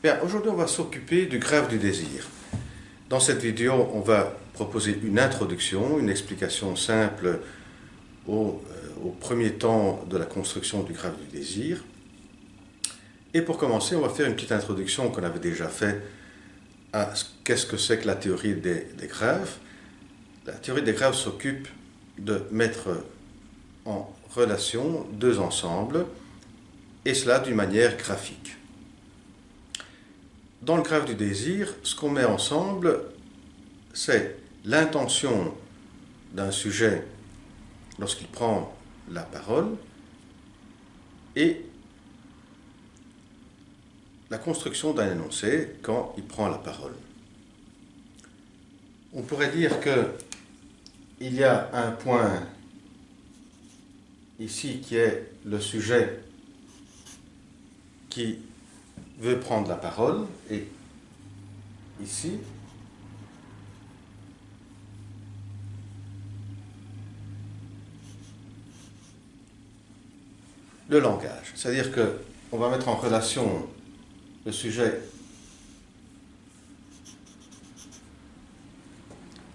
Bien, aujourd'hui, on va s'occuper du greffe du désir. Dans cette vidéo, on va proposer une introduction, une explication simple au premier temps de la construction du greffe du désir. Et pour commencer, on va faire une petite introduction qu'on avait déjà faite à qu'est-ce que c'est que la théorie des greffes. La théorie des greffes s'occupe de mettre en relation deux ensembles, et cela d'une manière graphique. Dans le greffe du désir, ce qu'on met ensemble, c'est l'intention d'un sujet lorsqu'il prend la parole et la construction d'un énoncé quand il prend la parole. On pourrait dire qu'il y a un point ici qui est le sujet qui veut prendre la parole, et ici, le langage. C'est-à-dire qu'on va mettre en relation le sujet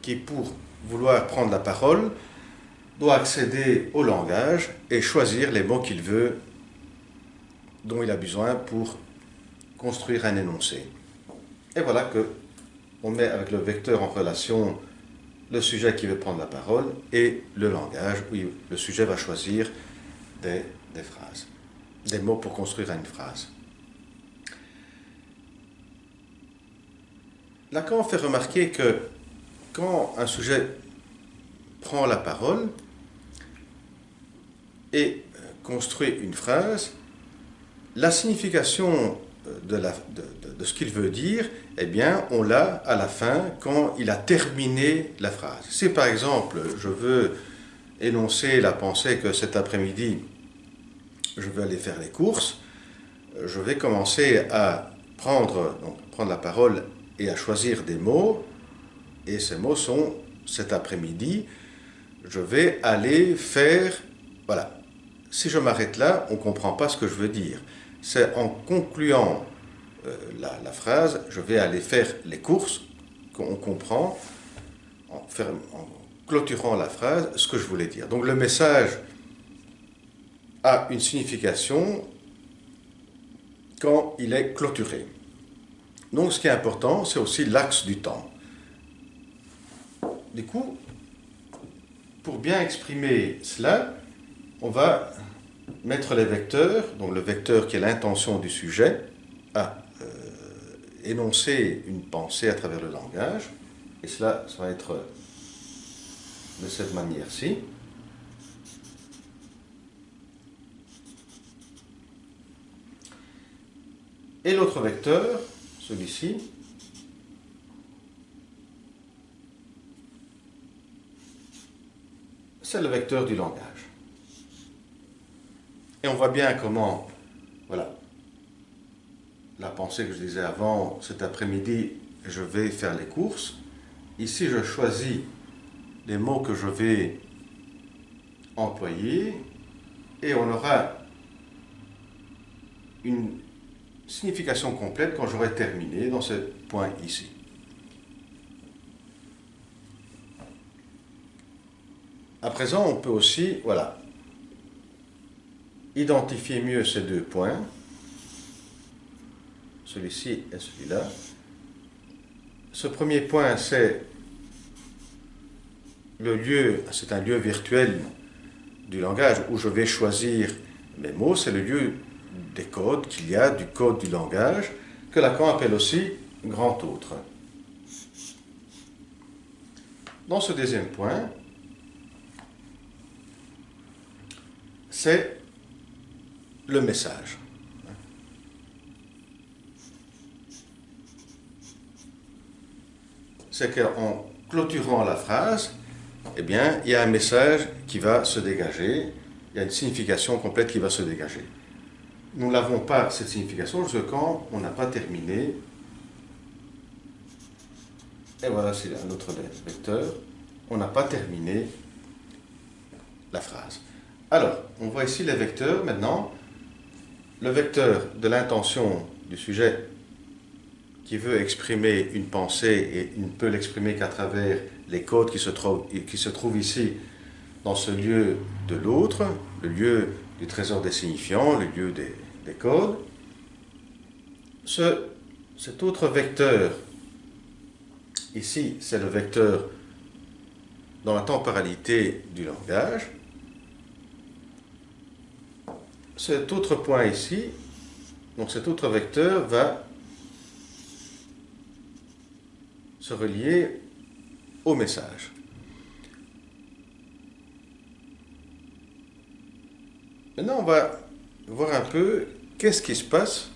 qui, pour vouloir prendre la parole, doit accéder au langage et choisir les mots qu'il veut, dont il a besoin pour construire un énoncé. Et voilà qu'on met avec le vecteur en relation le sujet qui veut prendre la parole et le langage où le sujet va choisir des phrases, des mots pour construire une phrase. Lacan fait remarquer que quand un sujet prend la parole et construit une phrase, la signification de ce qu'il veut dire, eh bien, on l'a à la fin quand il a terminé la phrase. Si par exemple, je veux énoncer la pensée que cet après-midi, je veux aller faire les courses, je vais commencer à prendre la parole et à choisir des mots, et ces mots sont cet après-midi, je vais aller faire, voilà. Si je m'arrête là, on ne comprend pas ce que je veux dire. C'est en concluant la phrase, je vais aller faire les courses, qu'on comprend, en clôturant la phrase, ce que je voulais dire. Donc le message a une signification quand il est clôturé. Donc ce qui est important, c'est aussi l'axe du temps. Du coup, pour bien exprimer cela, on va mettre les vecteurs, donc le vecteur qui est l'intention du sujet, à énoncer une pensée à travers le langage, et cela, ça va être de cette manière-ci. Et l'autre vecteur, celui-ci, c'est le vecteur du langage. Et on voit bien comment, voilà, la pensée que je disais avant, cet après-midi, je vais faire les courses. Ici, je choisis les mots que je vais employer et on aura une signification complète quand j'aurai terminé dans ce point ici. À présent, on peut aussi, voilà, identifier mieux ces deux points, celui-ci et celui-là. Ce premier point, c'est le lieu, c'est un lieu virtuel du langage où je vais choisir mes mots, c'est le lieu des codes qu'il y a, du code du langage, que Lacan appelle aussi grand autre. Dans ce deuxième point, c'est le message. C'est qu'en clôturant la phrase, eh bien, il y a un message qui va se dégager, il y a une signification complète qui va se dégager. Nous n'avons pas cette signification jusqu'à quand on n'a pas terminé. Et voilà, c'est un autre vecteur. On n'a pas terminé la phrase. Alors, on voit ici les vecteurs maintenant. Le vecteur de l'intention du sujet qui veut exprimer une pensée et il ne peut l'exprimer qu'à travers les codes qui se trouvent ici dans ce lieu de l'autre, le lieu du trésor des signifiants, le lieu des codes. Cet autre vecteur, ici, c'est le vecteur dans la temporalité du langage. Cet autre point ici, donc cet autre vecteur va se relier au message. Maintenant, on va voir un peu qu'est-ce qui se passe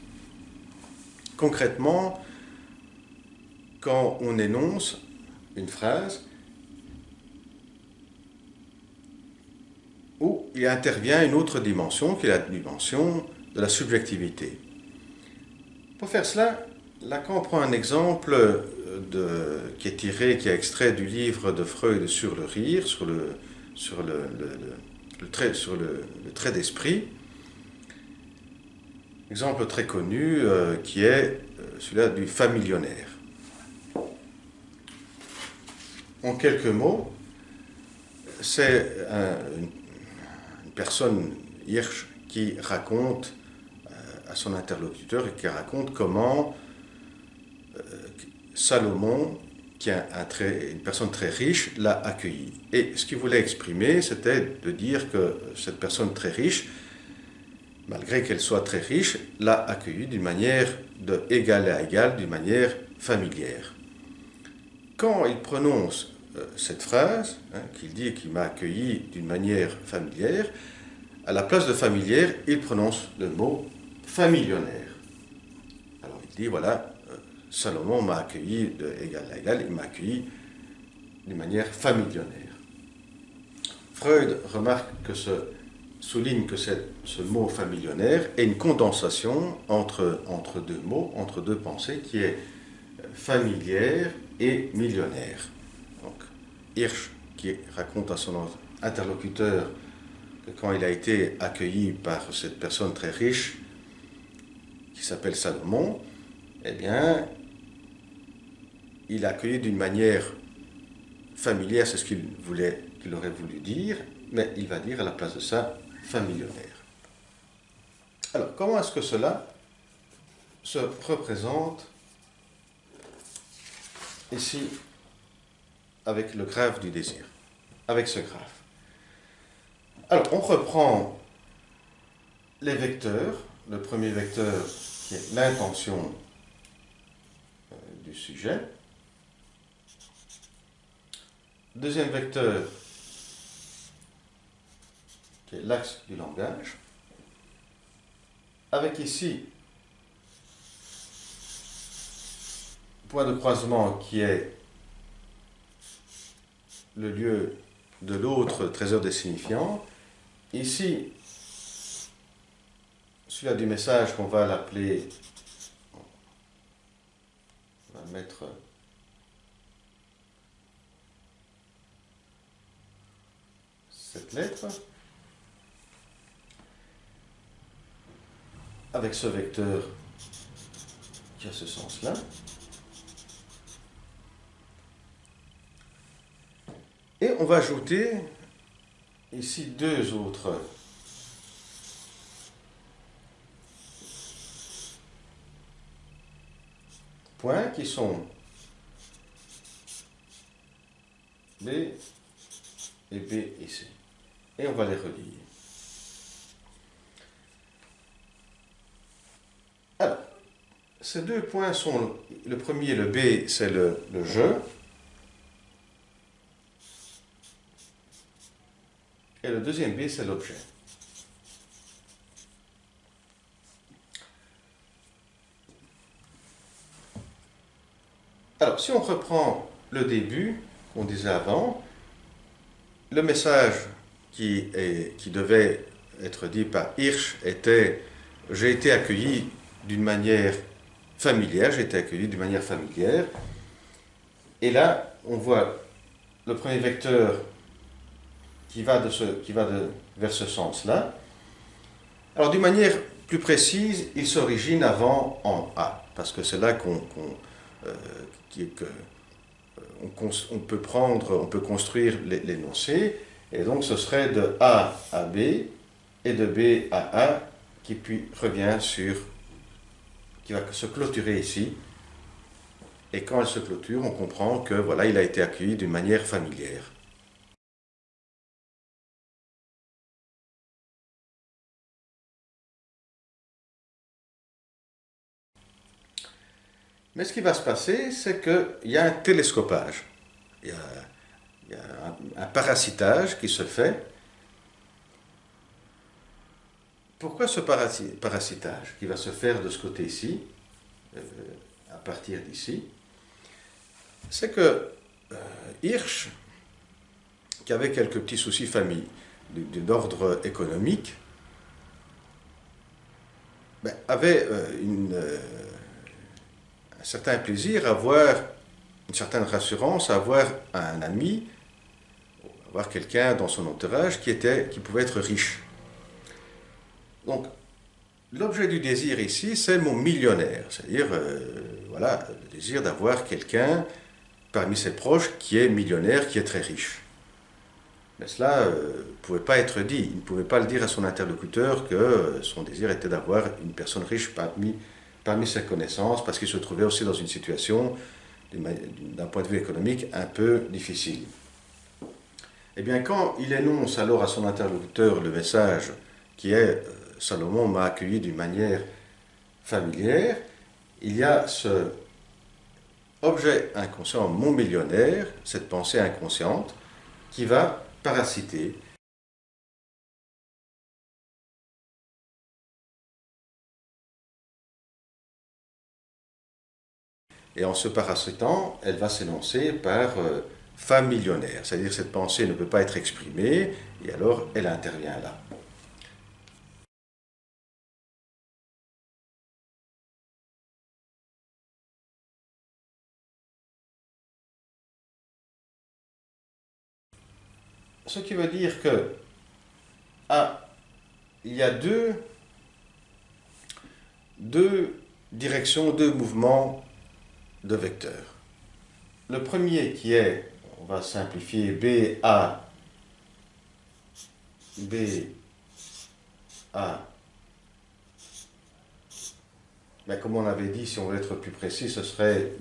concrètement quand on énonce une phrase où il intervient une autre dimension qui est la dimension de la subjectivité. Pour faire cela, Lacan prend un exemple qui est extrait du livre de Freud sur le rire, sur le trait d'esprit. Exemple très connu qui est celui-là du familionnaire. En quelques mots, c'est une personne, Hirsch, qui raconte à son interlocuteur et qui raconte comment Salomon, qui est une personne très riche, l'a accueilli. Et ce qu'il voulait exprimer, c'était de dire que cette personne très riche, malgré qu'elle soit très riche, l'a accueilli d'une manière de égal à égal, d'une manière familière. Quand il prononce cette phrase, qu'il dit qu'il m'a accueilli d'une manière familière, à la place de familière, il prononce le mot familionnaire. Alors il dit, voilà, Salomon m'a accueilli de égal à égal, il m'a accueilli d'une manière familionnaire. Freud souligne que ce mot familionnaire est une condensation entre deux mots, entre deux pensées, qui est familière et millionnaire. Donc, Hirsch, qui raconte à son interlocuteur que quand il a été accueilli par cette personne très riche, qui s'appelle Salomon, eh bien, il l'a accueilli d'une manière familière, c'est ce qu'il aurait voulu dire, mais il va dire à la place de ça, familionnaire. Alors, comment est-ce que cela se représente ici avec le graphe du désir, avec ce graphe? Alors, on reprend les vecteurs. Le premier vecteur qui est l'intention du sujet. Deuxième vecteur qui est l'axe du langage. Avec ici point de croisement qui est le lieu de l'autre trésor des signifiants. Ici, celui-là du message qu'on va l'appeler, on va mettre cette lettre, avec ce vecteur qui a ce sens-là. Et on va ajouter ici deux autres points qui sont B et B et C. Et on va les relier. Alors, ces deux points sont, le premier, le B, c'est le je, et le deuxième B, c'est l'objet. Alors, si on reprend le début qu'on disait avant, le message qui devait être dit par Hirsch était « J'ai été accueilli d'une manière familière, j'ai été accueilli d'une manière familière ». Et là, on voit le premier vecteur qui va vers ce sens-là. Alors, d'une manière plus précise, il s'origine avant en A, parce que c'est là on peut prendre, on peut construire l'énoncé, et donc ce serait de A à B et de B à A qui puis revient qui va se clôturer ici. Et quand elle se clôture, on comprend que voilà, il a été accueilli d'une manière familière. Mais ce qui va se passer, c'est qu'il y a un télescopage. Il y a un parasitage qui se fait. Pourquoi ce parasitage qui va se faire de ce côté-ci, à partir d'ici? C'est que Hirsch, qui avait quelques petits soucis d'ordre économique, avait un certain plaisir à avoir une certaine rassurance, à avoir un ami, avoir quelqu'un dans son entourage qui pouvait être riche. Donc, l'objet du désir ici, c'est mon millionnaire, c'est-à-dire, voilà, le désir d'avoir quelqu'un parmi ses proches qui est millionnaire, qui est très riche. Mais cela ne pouvait pas être dit. Il ne pouvait pas le dire à son interlocuteur que son désir était d'avoir une personne riche parmi ses connaissances, parce qu'il se trouvait aussi dans une situation, d'un point de vue économique, un peu difficile. Eh bien, quand il énonce alors à son interlocuteur le message qui est « Salomon m'a accueilli d'une manière familière », il y a ce objet inconscient, mon millionnaire, cette pensée inconsciente, qui va parasiter. Et en se parasitant, elle va s'énoncer par femme millionnaire, c'est-à-dire cette pensée ne peut pas être exprimée, et alors elle intervient là. Ce qui veut dire que il y a deux directions, deux mouvements de vecteurs. Le premier qui est, on va simplifier, BA, mais comme on avait dit, si on veut être plus précis, ce serait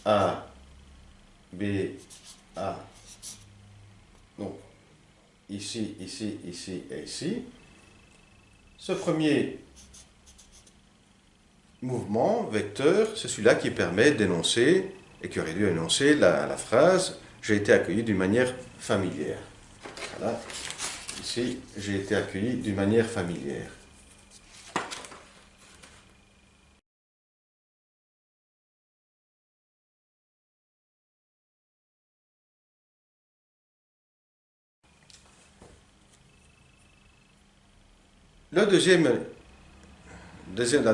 A, B, A. Donc, ici, ici, ici et ici. Ce premier mouvement, vecteur, c'est celui-là qui permet d'énoncer, et qui aurait dû énoncer la phrase « J'ai été accueilli d'une manière familière ». Voilà. Ici, j'ai été accueilli d'une manière familière. La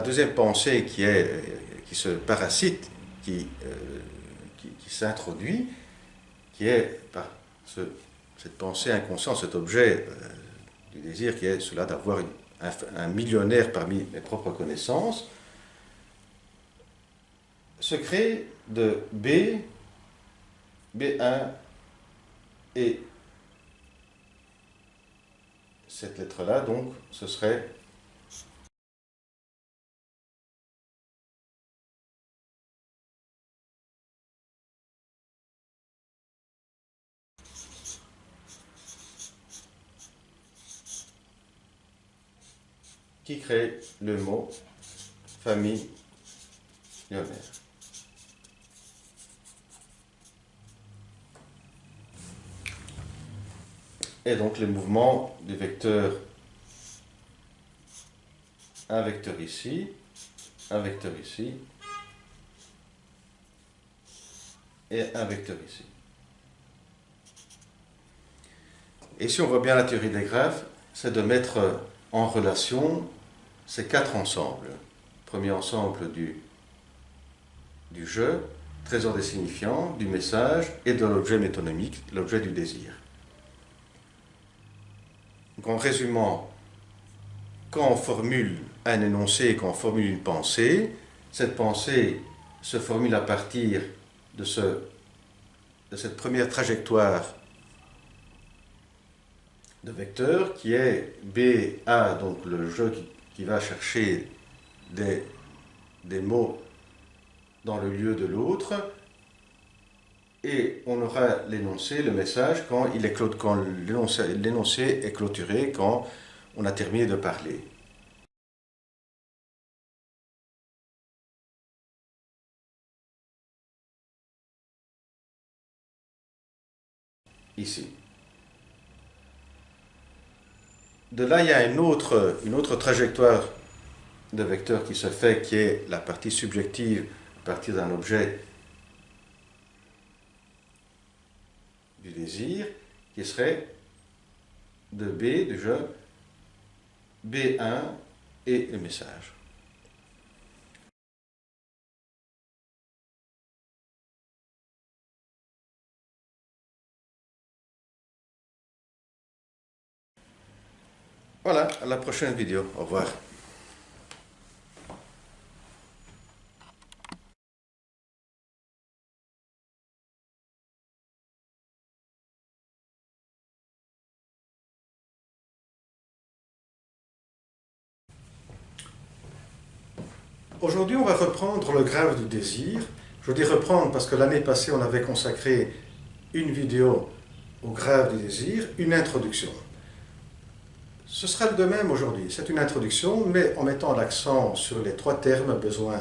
deuxième pensée qui se parasite, qui s'introduit, qui est par cette pensée inconsciente, cet objet du désir qui est cela d'avoir un millionnaire parmi mes propres connaissances, se crée de B, B1 et cette lettre-là, donc, ce serait qui crée le mot famille millionnaire. Et donc les mouvements du vecteur, un vecteur ici, un vecteur ici, et un vecteur ici. Et si on voit bien la théorie des graphes, c'est de mettre en relation ces quatre ensembles. Premier ensemble du jeu, trésor des signifiants, du message et de l'objet métonymique, l'objet du désir. Donc en résumant quand on formule un énoncé, quand on formule une pensée, cette pensée se formule à partir de cette première trajectoire de vecteurs qui est BA, donc le jeu qui va chercher des mots dans le lieu de l'autre, et on aura l'énoncé, le message, quand l'énoncé est clôturé, quand on a terminé de parler. Ici. De là, il y a une autre trajectoire de vecteurs qui se fait, qui est la partie subjective à partir d'un objet du désir, qui serait de B, du jeu, B1 et le message. Voilà, à la prochaine vidéo. Au revoir. Aujourd'hui, on va reprendre le graphe du désir. Je dis reprendre parce que l'année passée, on avait consacré une vidéo au graphe du désir, une introduction. Ce sera de même aujourd'hui. C'est une introduction, mais en mettant l'accent sur les trois termes besoin,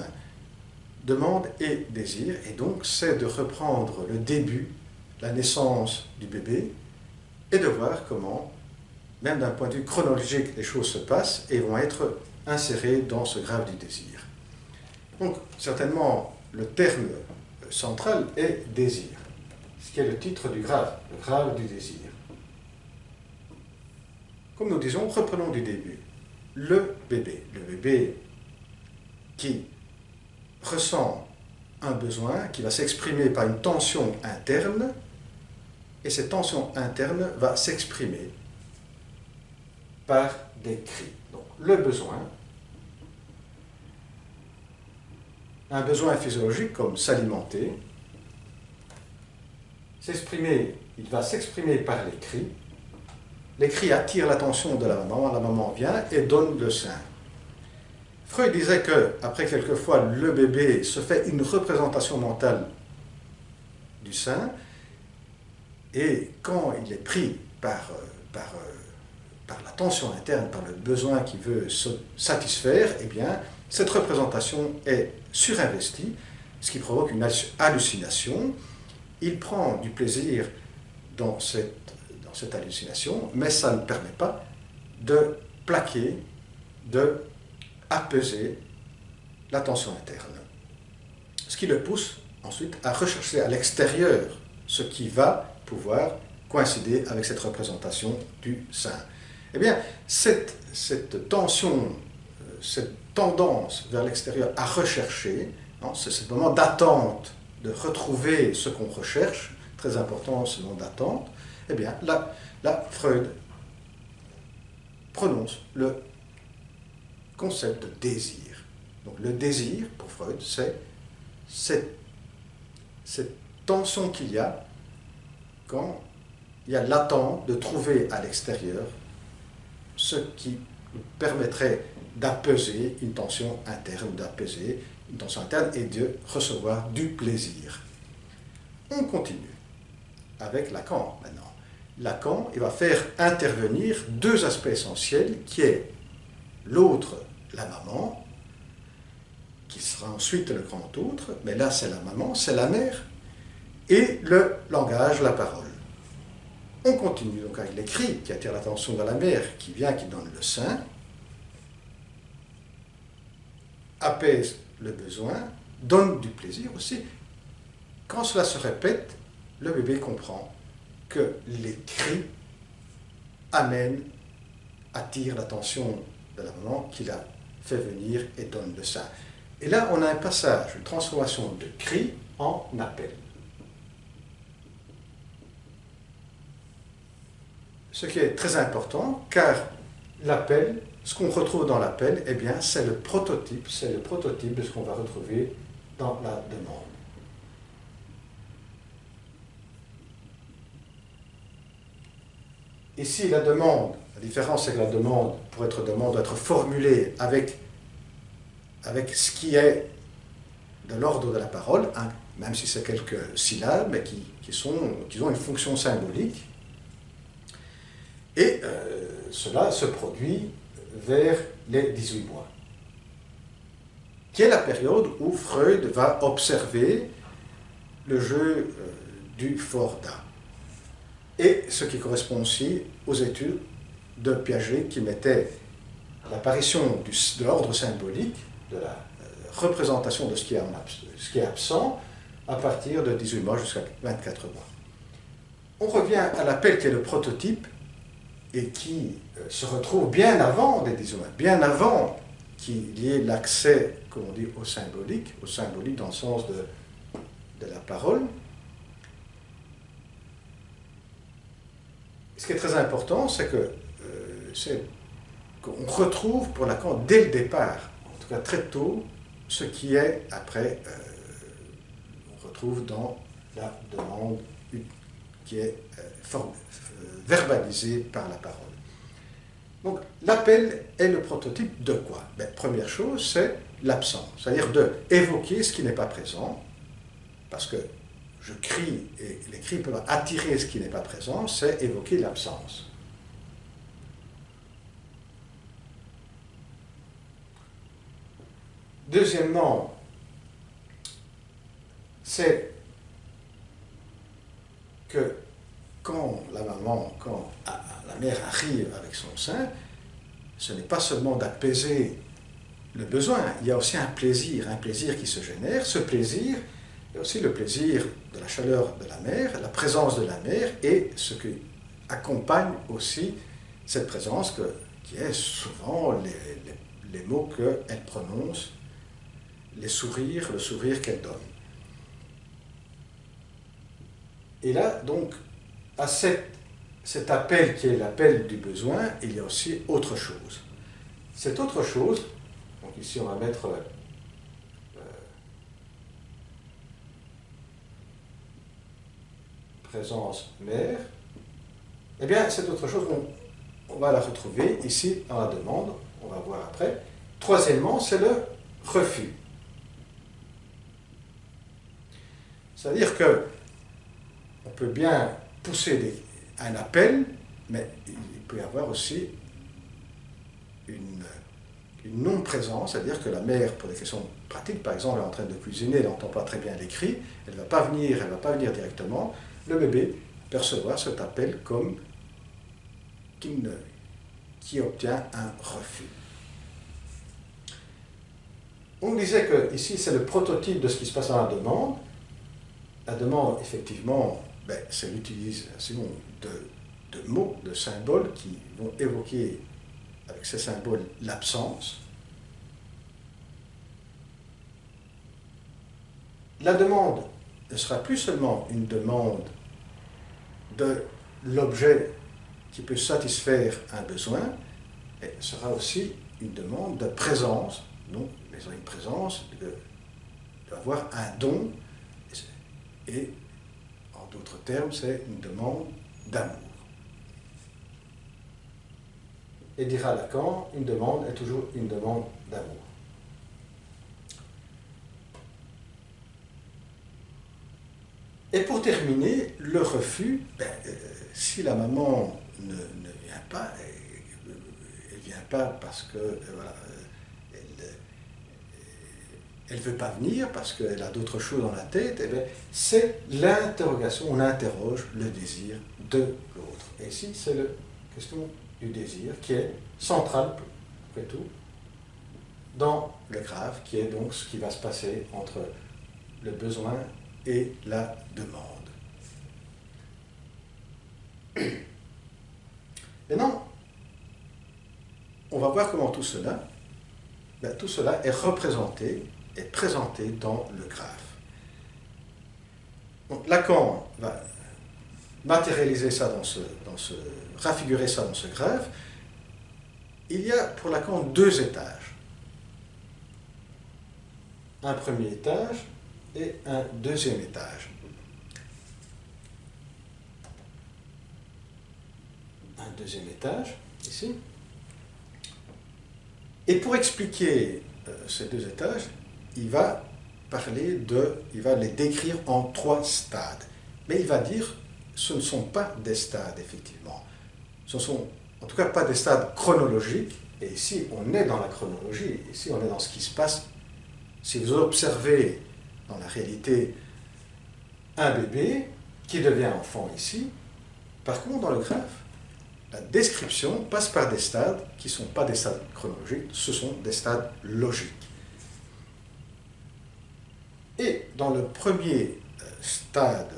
demande et désir. Et donc, c'est de reprendre le début, la naissance du bébé, et de voir comment, même d'un point de vue chronologique, les choses se passent et vont être insérées dans ce graphe du désir. Donc, certainement, le terme central est désir, ce qui est le titre du graphe, le graphe du désir. Comme nous disons, reprenons du début. Le bébé qui ressent un besoin, qui va s'exprimer par une tension interne, et cette tension interne va s'exprimer par des cris. Donc, le besoin, un besoin physiologique comme s'alimenter, il va s'exprimer par les cris. Les cris attirent l'attention de la maman vient et donne le sein. Freud disait qu'après quelquefois, le bébé se fait une représentation mentale du sein, et quand il est pris par la tension interne, par le besoin qu'il veut se satisfaire, eh bien, cette représentation est surinvestie, ce qui provoque une hallucination. Il prend du plaisir dans cette hallucination, mais ça ne permet pas de plaquer, de apaiser la tension interne. Ce qui le pousse ensuite à rechercher à l'extérieur ce qui va pouvoir coïncider avec cette représentation du sein. Eh bien, cette tension, cette tendance vers l'extérieur à rechercher, c'est ce moment d'attente, de retrouver ce qu'on recherche, très important ce moment d'attente, eh bien, là, Freud prononce le concept de désir. Donc le désir, pour Freud, c'est cette tension qu'il y a quand il y a l'attente de trouver à l'extérieur ce qui permettrait d'apaiser une tension interne, et de recevoir du plaisir. On continue avec Lacan maintenant. Lacan, il va faire intervenir deux aspects essentiels, qui est l'autre, la maman, qui sera ensuite le grand autre, mais là c'est la maman, c'est la mère, et le langage, la parole. On continue donc avec les cris qui attirent l'attention de la mère, qui vient, qui donne le sein, apaise le besoin, donne du plaisir aussi. Quand cela se répète, le bébé comprend que les cris attirent l'attention de la maman qui l'a fait venir et donne le sein. Et là, on a un passage, une transformation de cri en appel. Ce qui est très important, car l'appel ce qu'on retrouve dans l'appel, eh bien, c'est le prototype de ce qu'on va retrouver dans la demande. Ici, la demande, la différence c'est que la demande, pour être demande, doit être formulée avec ce qui est de l'ordre de la parole, hein, même si c'est quelques syllabes, mais qui ont une fonction symbolique. Et cela se produit vers les 18 mois, qui est la période où Freud va observer le jeu du Forda. Et ce qui correspond aussi aux études de Piaget qui mettaient l'apparition de l'ordre symbolique, de la représentation de ce qui est absent, à partir de 18 mois jusqu'à 24 mois. On revient à l'appel qui est le prototype et qui se retrouve bien avant les 18 mois, bien avant qu'il y ait l'accès, comme on dit, au symbolique dans le sens de la parole. Ce qui est très important, c'est qu'on retrouve pour Lacan dès le départ, en tout cas très tôt, ce qui est après, on retrouve dans la demande qui est verbalisée par la parole. Donc l'appel est le prototype de quoi? Première chose, c'est l'absence, c'est-à-dire d'évoquer ce qui n'est pas présent, parce que je crie et les cris peuvent attirer ce qui n'est pas présent, c'est évoquer l'absence. Deuxièmement, c'est que quand la mère arrive avec son sein, ce n'est pas seulement d'apaiser le besoin, il y a aussi un plaisir qui se génère. Ce plaisir, il y a aussi le plaisir de la chaleur de la mère, la présence de la mère et ce qui accompagne aussi cette présence qui est souvent les mots qu'elle prononce, le sourire qu'elle donne. Et là, donc, à cet appel qui est l'appel du besoin, il y a aussi autre chose. Cette autre chose, donc ici on va mettre présence mère, eh bien cette autre chose, on va la retrouver ici dans la demande, on va voir après. Troisièmement, c'est le refus. C'est-à-dire que on peut bien pousser un appel, mais il peut y avoir aussi une non-présence, c'est-à-dire que la mère, pour des questions pratiques, par exemple, elle est en train de cuisiner, elle n'entend pas très bien les cris, elle ne va pas venir directement, le bébé percevra cet appel comme qui obtient un refus. On disait que ici c'est le prototype de ce qui se passe dans la demande. La demande, effectivement, c'est l'utilisation de mots, de symboles qui vont évoquer avec ces symboles l'absence. La demande ne sera plus seulement une demande de l'objet qui peut satisfaire un besoin, mais sera aussi une demande de présence, donc une présence, d'avoir un don, et en d'autres termes, c'est une demande d'amour. Et dira Lacan, une demande est toujours une demande d'amour. Et pour terminer, le refus, si la maman ne vient pas, elle ne vient pas parce que elle ne veut pas venir, parce qu'elle a d'autres choses dans la tête, c'est l'interrogation, on interroge le désir de l'autre. Et ici, c'est la question du désir qui est centrale, après tout, dans le grave, qui est donc ce qui va se passer entre le besoin et la demande. Maintenant, on va voir comment tout cela est représenté, est présenté dans le graphe. Donc Lacan va matérialiser ça raffigurer ça dans ce graphe il y a pour Lacan deux étages. Un premier étage et un deuxième étage. Un deuxième étage, ici. Et pour expliquer ces deux étages, il va les décrire en trois stades. Mais il va dire, ce ne sont pas des stades, effectivement. Ce ne sont en tout cas pas des stades chronologiques. Et ici, on est dans la chronologie. Ici, on est dans ce qui se passe. Si vous observez dans la réalité un bébé qui devient enfant ici, par contre, dans le graphe, la description passe par des stades qui ne sont pas des stades chronologiques, ce sont des stades logiques. Et dans le premier stade,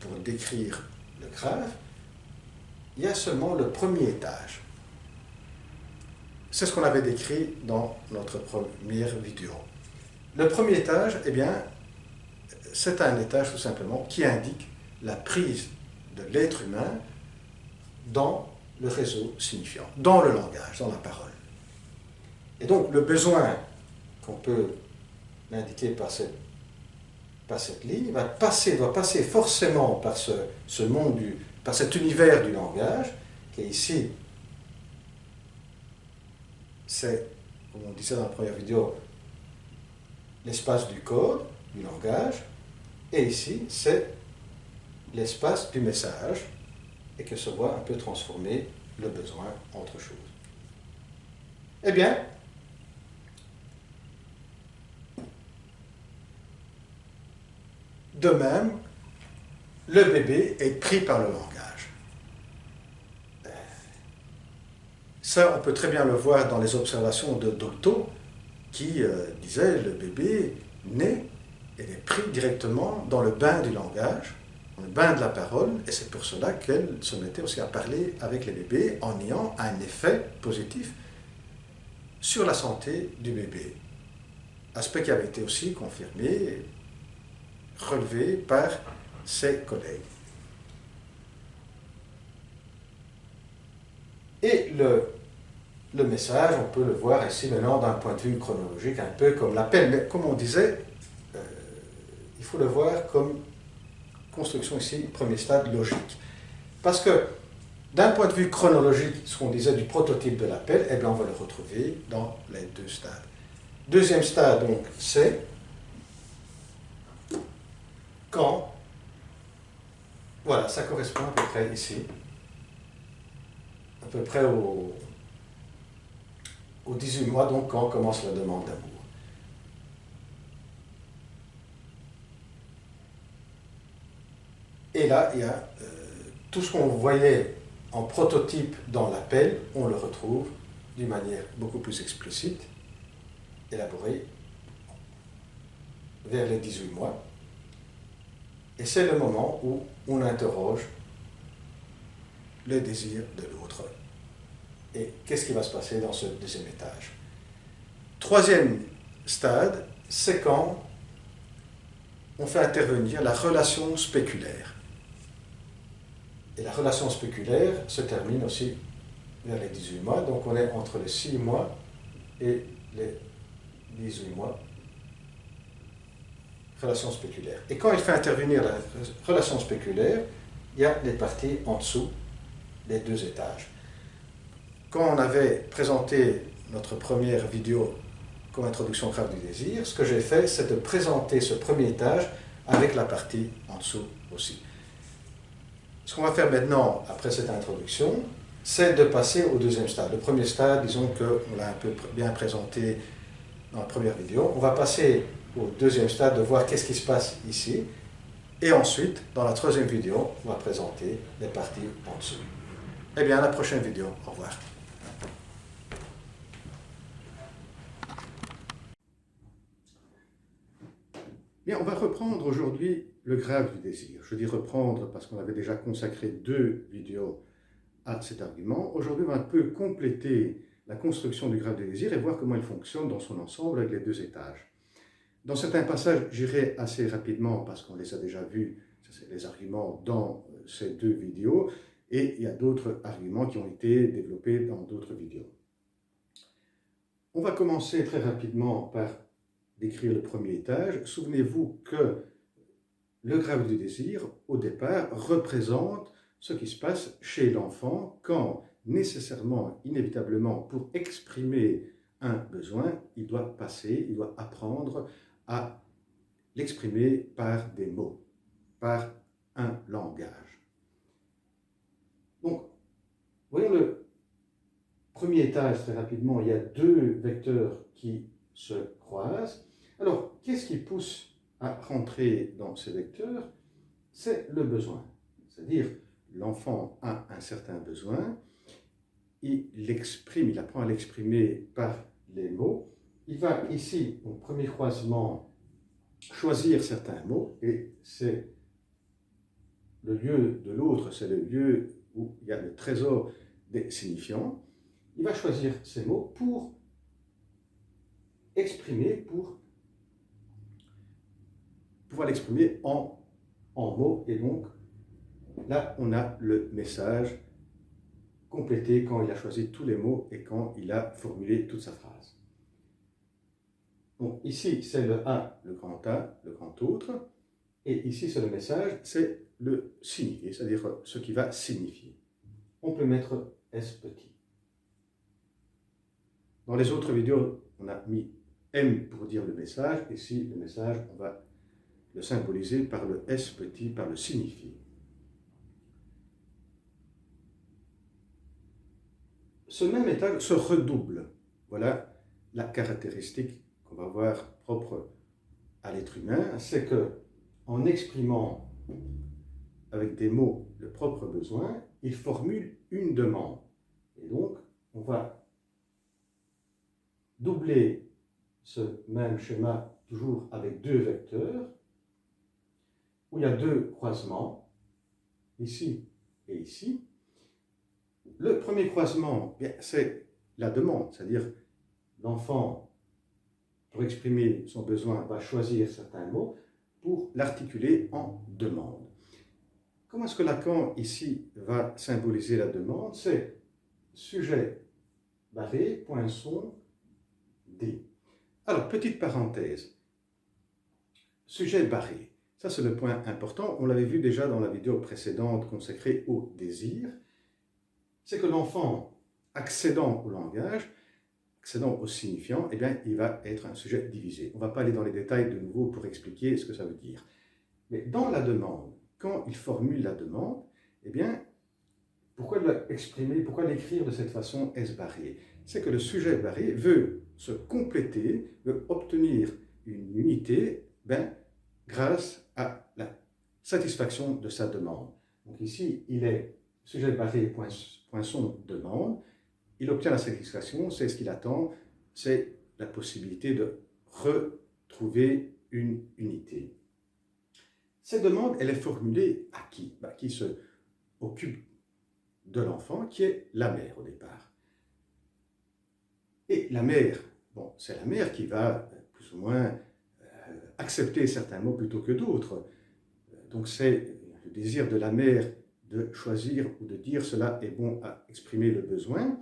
pour décrire le graphe, il y a seulement le premier étage. C'est ce qu'on avait décrit dans notre première vidéo. Le premier étage, eh bien, c'est un étage tout simplement qui indique la prise de l'être humain dans le réseau signifiant, dans le langage, dans la parole. Et donc le besoin qu'on peut indiquer par cette ligne doit passer forcément par ce monde, par cet univers du langage, qui est ici, c'est, comme on disait dans la première vidéo, l'espace du code, du langage, et ici, c'est l'espace du message, et que se voit un peu transformer le besoin en autre chose. Eh bien, de même, le bébé est pris par le langage. Ça, on peut très bien le voir dans les observations de Dolto, qui disait le bébé naît et est pris directement dans le bain du langage, dans le bain de la parole, et c'est pour cela qu'elle se mettait aussi à parler avec les bébés en ayant un effet positif sur la santé du bébé. Aspect qui avait été aussi confirmé, relevé par ses collègues. Et le message, on peut le voir ici maintenant d'un point de vue chronologique, un peu comme l'appel, mais comme on disait, il faut le voir comme construction ici, premier stade logique. Parce que d'un point de vue chronologique, ce qu'on disait du prototype de l'appel, eh bien on va le retrouver dans les deux stades. Deuxième stade, donc, c'est quand, voilà, ça correspond à peu près ici, à peu près au 18 mois, donc quand commence la demande d'amour. Et là, il y a tout ce qu'on voyait en prototype dans l'appel, on le retrouve d'une manière beaucoup plus explicite, élaborée, vers les 18 mois. Et c'est le moment où on interroge le désir de l'autre. Et qu'est-ce qui va se passer dans ce deuxième étage? Troisième stade, c'est quand on fait intervenir la relation spéculaire. Et la relation spéculaire se termine aussi vers les 18 mois, donc on est entre les 6 mois et les 18 mois. Relation spéculaire. Et quand il fait intervenir la relation spéculaire, il y a les parties en dessous des deux étages. Quand on avait présenté notre première vidéo comme introduction au graphe du désir, ce que j'ai fait, c'est de présenter ce premier étage avec la partie en dessous aussi. Ce qu'on va faire maintenant, après cette introduction, c'est de passer au deuxième stade. Le premier stade, disons qu'on l'a un peu bien présenté dans la première vidéo. On va passer au deuxième stade de voir qu'est-ce qui se passe ici. Et ensuite, dans la troisième vidéo, on va présenter les parties en dessous. Eh bien, à la prochaine vidéo. Au revoir. Bien, on va reprendre aujourd'hui le graphe du désir. Je dis reprendre parce qu'on avait déjà consacré 2 vidéos à cet argument. Aujourd'hui, on va un peu compléter la construction du graphe du désir et voir comment il fonctionne dans son ensemble avec les 2 étages. Dans certains passages, j'irai assez rapidement parce qu'on les a déjà vus, c'est les arguments dans ces 2 vidéos, et il y a d'autres arguments qui ont été développés dans d'autres vidéos. On va commencer très rapidement par décrire le premier étage. Souvenez-vous que le graphe du désir, au départ, représente ce qui se passe chez l'enfant quand, nécessairement, inévitablement, pour exprimer un besoin, il doit apprendre à l'exprimer par des mots, par un langage. Donc, voyons le premier étage très rapidement. Il y a deux vecteurs qui se croisent. Alors, qu'est-ce qui pousse à rentrer dans ces vecteurs? C'est le besoin. C'est-à-dire, l'enfant a un certain besoin, il l'exprime, il apprend à l'exprimer par les mots. Il va ici, au premier croisement, choisir certains mots, et c'est le lieu de l'autre, c'est le lieu où il y a le trésor des signifiants. Il va choisir ces mots pour exprimer, pour pouvoir l'exprimer en mots, et donc là on a le message complété quand il a choisi tous les mots et quand il a formulé toute sa phrase. Donc ici c'est le A, le grand autre, et ici c'est le message, c'est le signifié, c'est-à-dire ce qui va signifier. On peut mettre S petit. Dans les autres vidéos, on a mis M pour dire le message. Ici, le message, on va le symboliser par le S petit, par le signifié. Ce même étage se redouble. Voilà la caractéristique qu'on va voir propre à l'être humain, c'est que en exprimant avec des mots le propre besoin, il formule une demande. Et donc, on va doubler ce même schéma toujours avec deux vecteurs, où il y a deux croisements, ici et ici. Le premier croisement, c'est la demande, c'est-à-dire l'enfant, pour exprimer son besoin, va choisir certains mots pour l'articuler en demande. Comment est-ce que Lacan, ici, va symboliser la demande? C'est sujet barré, poinçon, D. Alors, petite parenthèse. Sujet barré. Ça, c'est le point important. On l'avait vu déjà dans la vidéo précédente consacrée au désir. C'est que l'enfant, accédant au langage, accédant au signifiant, eh bien, il va être un sujet divisé. On ne va pas aller dans les détails de nouveau pour expliquer ce que ça veut dire. Mais dans la demande, quand il formule la demande, eh bien, pourquoi l'exprimer, pourquoi l'écrire de cette façon S barré? C'est que le sujet barré veut se compléter, veut obtenir une unité, grâce à la satisfaction de sa demande. Donc ici, il est sujet barré, poinçon, demande. Il obtient la satisfaction, c'est ce qu'il attend, c'est la possibilité de retrouver une unité. Cette demande, elle est formulée à qui? Qui se occupe de l'enfant, qui est la mère au départ. Et la mère, c'est la mère qui va plus ou moins accepter certains mots plutôt que d'autres. Donc c'est le désir de la mère de choisir ou de dire cela est bon à exprimer le besoin,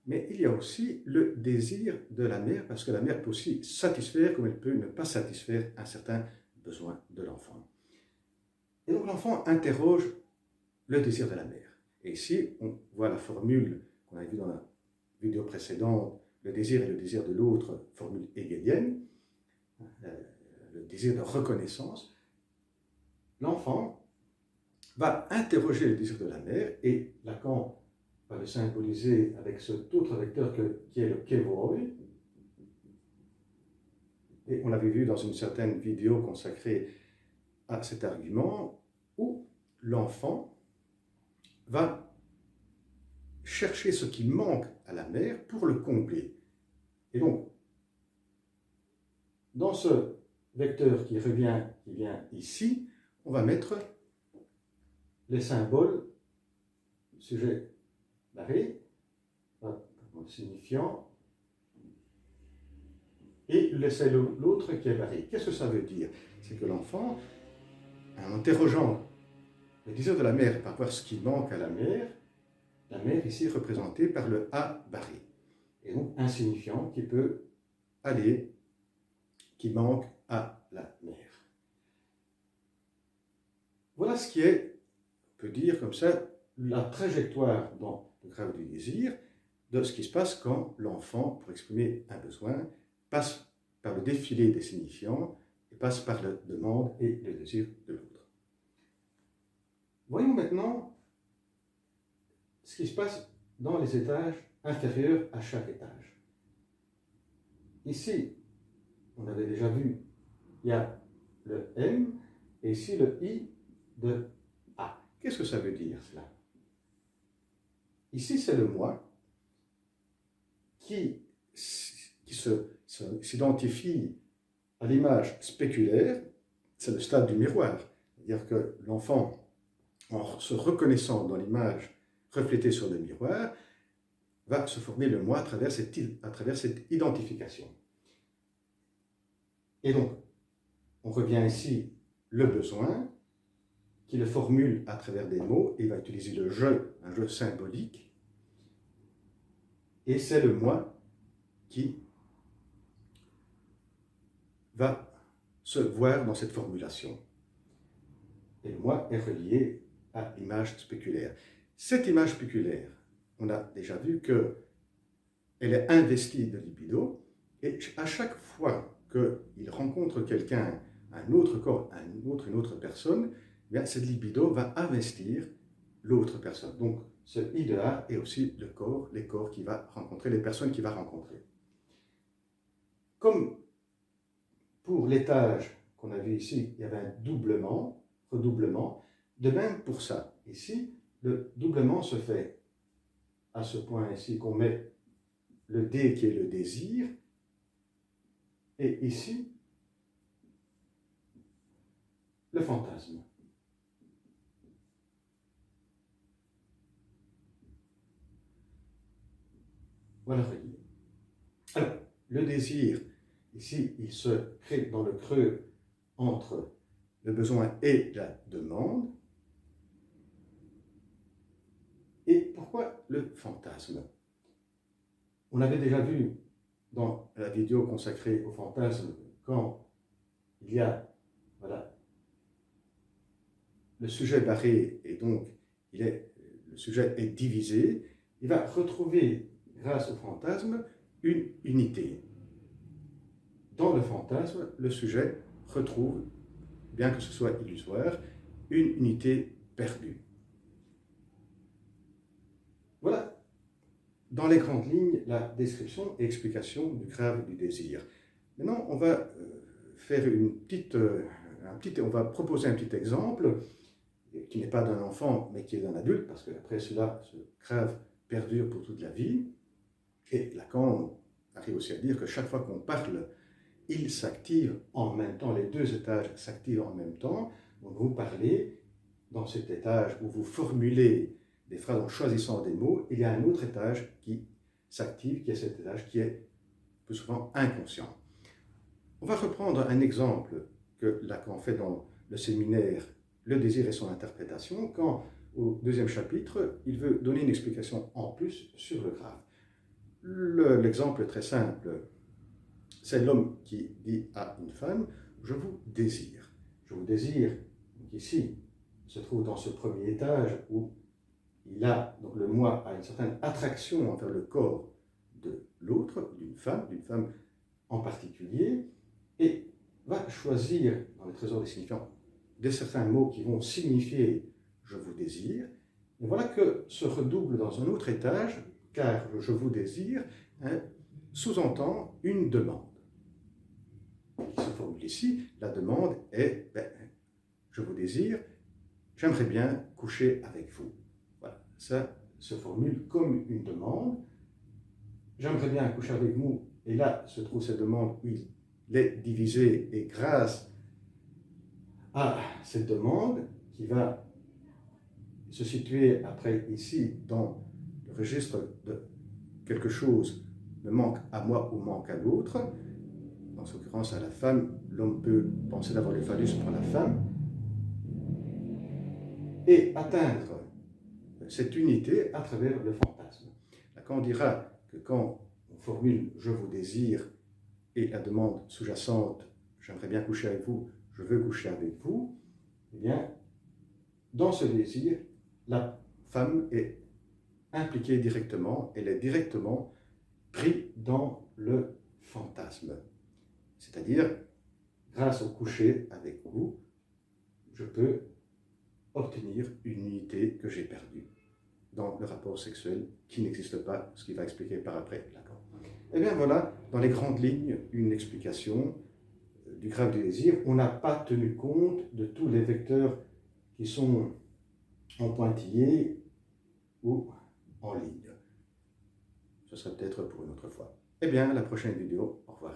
mais il y a aussi le désir de la mère, parce que la mère peut aussi satisfaire comme elle peut ne pas satisfaire un certain besoin de l'enfant. Et donc l'enfant interroge le désir de la mère. Et ici, on voit la formule qu'on a vue dans la vidéo précédente, le désir et le désir de l'autre, formule hegelienne, le désir de reconnaissance. L'enfant va interroger le désir de la mère, et Lacan va le symboliser avec cet autre vecteur qui est le kevoi. Et on l'avait vu dans une certaine vidéo consacrée à cet argument, où l'enfant va chercher ce qui manque à la mère pour le combler. Et donc, dans ce vecteur qui vient ici, on va mettre les symboles sujet barré, signifiant, et laisser l'autre qui est barré. Qu'est-ce que ça veut dire? C'est que l'enfant, en interrogeant le désir de la mère par rapport à ce qui manque à la mère ici représentée par le A barré. et donc un signifiant qui peut aller, qui manque à la mère. Voilà ce qui est, on peut dire comme ça, la trajectoire dans le grave du désir de ce qui se passe quand l'enfant, pour exprimer un besoin, passe par le défilé des signifiants et passe par la demande et le désir de l'autre. Voyons maintenant ce qui se passe dans les étages inférieurs à chaque étage. Ici, on avait déjà vu, il y a le M et ici le I de A. Qu'est-ce que ça veut dire cela? Ici, c'est le moi qui s'identifie à l'image spéculaire, c'est le stade du miroir. C'est-à-dire que l'enfant, en se reconnaissant dans l'image reflétée sur le miroir, va se former le moi à travers cette identification. Et donc, on revient ici le besoin, qui le formule à travers des mots, et il va utiliser le je, un je symbolique, et c'est le moi qui va se voir dans cette formulation. Et le moi est relié à l'image spéculaire. Cette image spéculaire, on a déjà vu qu'elle est investie de libido, et à chaque fois qu'il rencontre quelqu'un, un autre corps, une autre personne, eh bien, cette libido va investir l'autre personne. Donc, ce I de A est aussi le corps, les corps qu'il va rencontrer, les personnes qu'il va rencontrer. Comme pour l'étage qu'on a vu ici, il y avait un doublement, redoublement, de même pour ça. Ici, le doublement se fait à ce point ici qu'on met le D qui est le désir, et ici, le fantasme. Voilà relié. Alors, le désir, ici, il se crée dans le creux entre le besoin et la demande. Et pourquoi le fantasme? On avait déjà vu dans la vidéo consacrée au fantasme, quand il y a, voilà, le sujet barré, et donc le sujet est divisé, il va retrouver, grâce au fantasme, une unité. Dans le fantasme, le sujet retrouve, bien que ce soit illusoire, une unité perdue. Voilà, dans les grandes lignes, la description et explication du grave du désir. Maintenant, on va faire on va proposer un petit exemple qui n'est pas d'un enfant, mais qui est d'un adulte, parce qu'après cela, ce grave perdure pour toute la vie. Et Lacan arrive aussi à dire que chaque fois qu'on parle, il s'active en même temps, les deux étages s'activent en même temps. Donc vous parlez dans cet étage où vous formulez des phrases en choisissant des mots, il y a un autre étage qui s'active, qui est cet étage qui est plus souvent inconscient. On va reprendre un exemple que Lacan fait dans le séminaire Le désir et son interprétation, quand au deuxième chapitre, il veut donner une explication en plus sur le grave. L'exemple est très simple. C'est l'homme qui dit à une femme « Je vous désire ». Je vous désire, donc ici, se trouve dans ce premier étage où donc le moi a une certaine attraction envers le corps de l'autre, d'une femme en particulier, et va choisir dans les trésors des signifiants certains mots qui vont signifier « je vous désire ». Et voilà que se redouble dans un autre étage, car le « je vous désire » sous-entend une demande. Qui se formule ici, la demande est « je vous désire, j'aimerais bien coucher avec vous ». Voilà, ça se formule comme une demande. J'aimerais bien coucher avec vous, et là se trouve cette demande où il est divisé, et grâce à cette demande qui va se situer après ici dans le registre de quelque chose me manque à moi ou manque à l'autre, en l'occurrence à la femme, l'homme peut penser d'avoir le phallus pour la femme, et atteindre cette unité à travers le fantasme. Lacan dira que quand on formule « je vous désire » et la demande sous-jacente « j'aimerais bien coucher avec vous, je veux coucher avec vous », eh bien, dans ce désir, la femme est impliquée directement, elle est directement prise dans le fantasme. C'est-à-dire, grâce au coucher avec vous, je peux obtenir une unité que j'ai perdue dans le rapport sexuel qui n'existe pas, ce qui va expliquer par après Lacan. Eh bien voilà, dans les grandes lignes, une explication du graphe du désir. On n'a pas tenu compte de tous les vecteurs qui sont en pointillé ou en ligne. Ce serait peut-être pour une autre fois. Eh bien, à la prochaine vidéo. Au revoir.